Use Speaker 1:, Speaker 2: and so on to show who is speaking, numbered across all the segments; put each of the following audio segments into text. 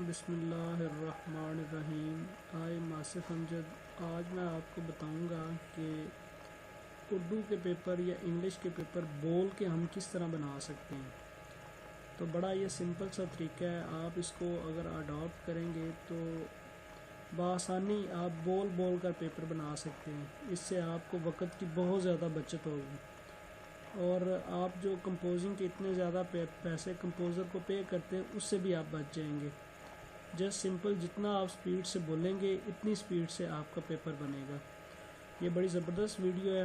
Speaker 1: بسم اللہ الرحمن الرحیم۔ آصف امجد، آج میں آپ کو بتاؤں گا کہ اردو کے پیپر یا انگلش کے پیپر بول کے ہم کس طرح بنا سکتے ہیں۔ تو بڑا یہ سمپل سا طریقہ ہے، آپ اس کو اگر اڈاپٹ کریں گے تو بآسانی آپ بول کر پیپر بنا سکتے ہیں۔ اس سے آپ کو وقت کی بہت زیادہ بچت ہوگی، اور آپ جو کمپوزنگ کے اتنے زیادہ پیسے کمپوزر کو پے کرتے ہیں اس سے بھی آپ بچ جائیں گے۔ جسٹ سمپل جتنا آپ سپیڈ سے بولیں گے اتنی سپیڈ سے آپ کا پیپر بنے گا۔ یہ بڑی زبردست ویڈیو ہے۔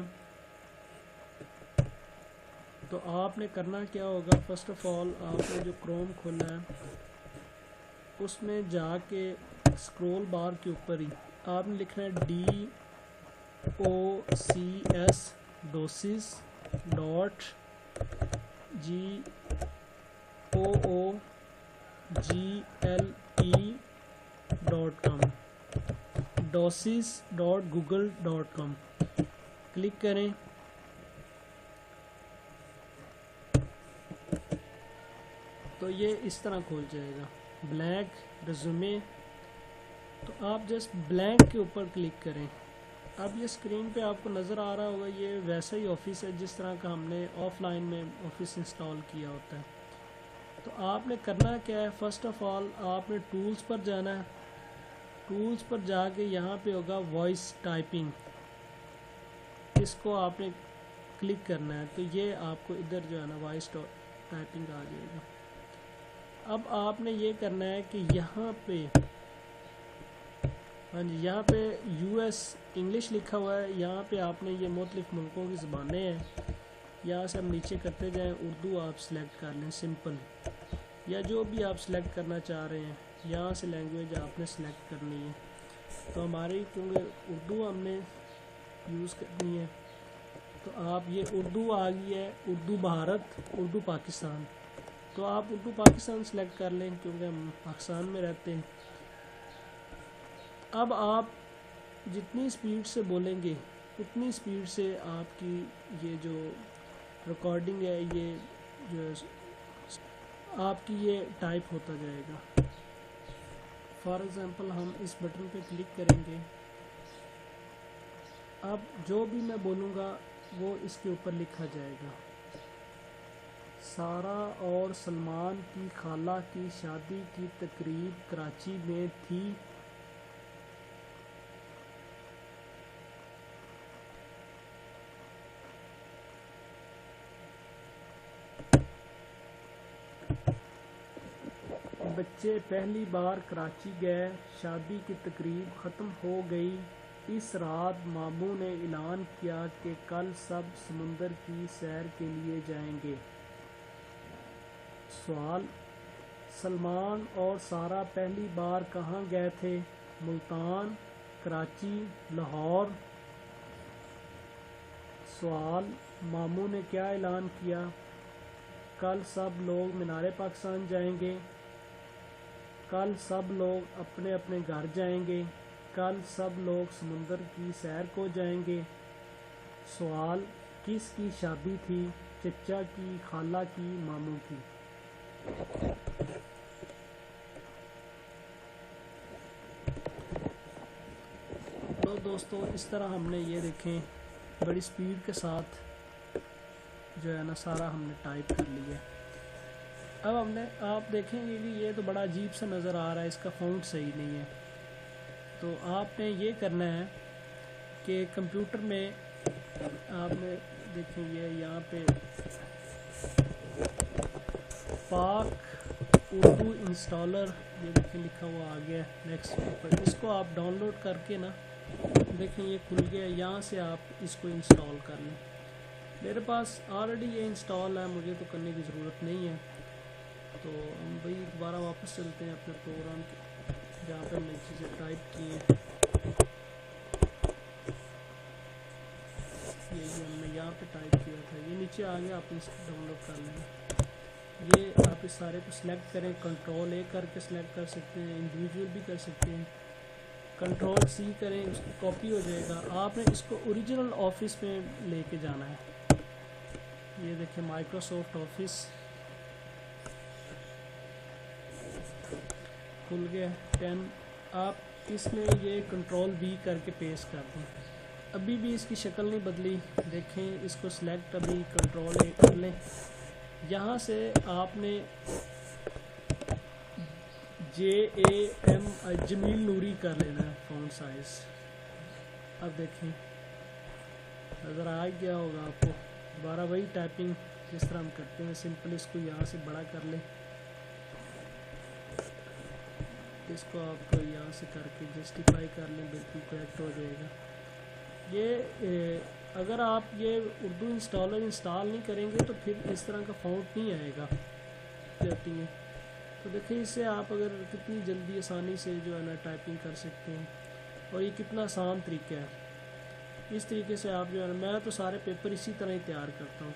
Speaker 1: تو آپ نے کرنا کیا ہوگا، فرسٹ آف آل آپ نے جو کروم کھولا ہے اس میں جا کے اسکرول بار کے اوپر ہی آپ نے لکھنا ہے docs.google.com docs.google.com کلک کریں۔ تو یہ اس طرح کھول جائے گا، بلینک ریزیومے۔ تو آپ جسٹ بلینک کے اوپر کلک کریں۔ اب یہ اسکرین پہ آپ کو نظر آ رہا ہوگا، یہ ویسا ہی آفس ہے جس طرح کا ہم نے آف لائن میں آفس انسٹال کیا ہوتا ہے۔ تو آپ نے کرنا کیا ہے، فرسٹ آف آل آپ نے ٹولز پر جانا ہے۔ ٹولز پر جا کے یہاں پہ ہوگا وائس ٹائپنگ، اس کو آپ نے کلک کرنا ہے۔ تو یہ آپ کو ادھر جو ہے نا وائس ٹائپنگ آ جائے گا۔ اب آپ نے یہ کرنا ہے کہ یہاں پہ یہاں پہ US انگلش لکھا ہوا ہے، یہاں پہ آپ نے یہ مختلف ملکوں کی زبانیں ہیں، یہاں سے ہم نیچے کرتے جائیں، اردو آپ سلیکٹ کر لیں سمپل، یا جو بھی آپ سلیکٹ کرنا چاہ رہے ہیں یہاں سے لینگویج آپ نے سلیکٹ کرنی ہے۔ تو ہماری کیونکہ اردو ہم نے یوز کرنی ہے، تو آپ یہ اردو آ گئی ہے، اردو بھارت، اردو پاکستان، تو آپ اردو پاکستان سلیکٹ کر لیں کیونکہ ہم پاکستان میں رہتے ہیں۔ اب آپ جتنی سپیڈ سے بولیں گے اتنی سپیڈ سے آپ کی یہ جو ریکارڈنگ ہے، یہ جو آپ کی یہ ٹائپ ہوتا جائے گا۔ فار ایگزامپل ہم اس بٹن پہ کلک کریں گے، اب جو بھی میں بولوں گا وہ اس کے اوپر لکھا جائے گا۔ سارہ اور سلمان کی خالہ کی شادی کی تقریب کراچی میں تھی۔ بچے پہلی بار کراچی گئے، شادی کی تقریب ختم ہو گئی، اس رات ماموں نے اعلان کیا کہ کل سب سمندر کی سیر کے لیے جائیں گے۔ سوال: سلمان اور سارہ پہلی بار کہاں گئے تھے؟ ملتان، کراچی، لاہور۔ سوال: ماموں نے کیا اعلان کیا؟ کل سب لوگ مینار پاکستان جائیں گے، کل سب لوگ اپنے اپنے گھر جائیں گے، کل سب لوگ سمندر کی سیر کو جائیں گے۔ سوال: کس کی شادی تھی؟ چچا کی، خالہ کی، ماموں کی۔ تو دوستو اس طرح ہم نے یہ دیکھیں بڑی سپیڈ کے ساتھ جو ہے نا سارا ہم نے ٹائپ کر لیا۔ اب ہم نے آپ دیکھیں گے کہ یہ تو بڑا عجیب سا نظر آ رہا ہے، اس کا فونٹ صحیح نہیں ہے۔ تو آپ نے یہ کرنا ہے کہ کمپیوٹر میں آپ نے دیکھیں یہ یہاں پہ پاک اردو انسٹالر یہ دیکھیں لکھا ہوا آ گیا ہے نیکسٹ پر، اس کو آپ ڈاؤن لوڈ کر کے نا دیکھیں یہ کھل گیا، یہاں سے آپ اس کو انسٹال کر لیں۔ میرے پاس آلریڈی یہ انسٹال ہے، مجھے تو کرنے کی ضرورت نہیں ہے۔ تو ہم بھائی دوبارہ واپس چلتے ہیں اپنے پروگرام کے جہاں پہ ہم نے چیزیں ٹائپ کی ہیں۔ یہ ہم نے یہاں پہ ٹائپ کیا تھا، یہ نیچے آ گیا، آپ اس کو ڈاؤن لوڈ کر لیں۔ یہ آپ اس سارے کو سلیکٹ کریں، کنٹرول A کر کے سلیکٹ کر سکتے ہیں، انڈیویجول بھی کر سکتے ہیں، کنٹرول C کریں، اس کو کاپی ہو جائے گا۔ آپ نے اس کو اوریجنل آفس میں لے کے جانا ہے۔ یہ دیکھیں مائکروسافٹ آفس، کھل گیا 10. آپ اس میں یہ کنٹرول V کر کے پیسٹ کر دیں. ابھی بھی اس کی شکل نہیں بدلی. دیکھیں اس کو سلیکٹ ابھی کنٹرول A کر لیں. یہاں سے آپ نے JAM جمیل نوری کر لینا ہے فونٹ سائز. اب دیکھیں نظر آ گیا ہوگا آپ کو. دوبارہ وہی ٹائپنگ جس طرح ہم کرتے ہیں سمپل اس کو یہاں سے بڑا کر لیں. اس کو آپ کو یہاں سے کر کے جسٹیفائی کر لیں, بالکل کریکٹ ہو جائے گا. یہ اگر آپ یہ اردو انسٹال نہیں کریں گے تو پھر اس طرح کا فونٹ نہیں آئے گا ٹائپنگ میں. تو دیکھیں اس سے آپ اگر کتنی جلدی آسانی سے جو ہے نا ٹائپنگ کر سکتے ہیں, اور یہ کتنا آسان طریقہ ہے. اس طریقے سے آپ جو ہے نا, میں تو سارے پیپر اسی طرح ہی تیار کرتا ہوں.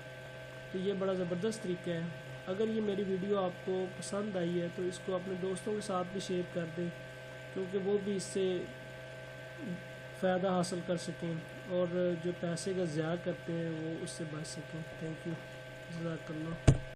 Speaker 1: تو یہ بڑا زبردست طریقہ ہے. اگر یہ میری ویڈیو آپ کو پسند آئی ہے تو اس کو اپنے دوستوں کے ساتھ بھی شیئر کر دیں, کیونکہ وہ بھی اس سے فائدہ حاصل کر سکیں اور جو پیسے کا ضیاع کرتے ہیں وہ اس سے بچ سکیں. Thank you. جزاک اللہ.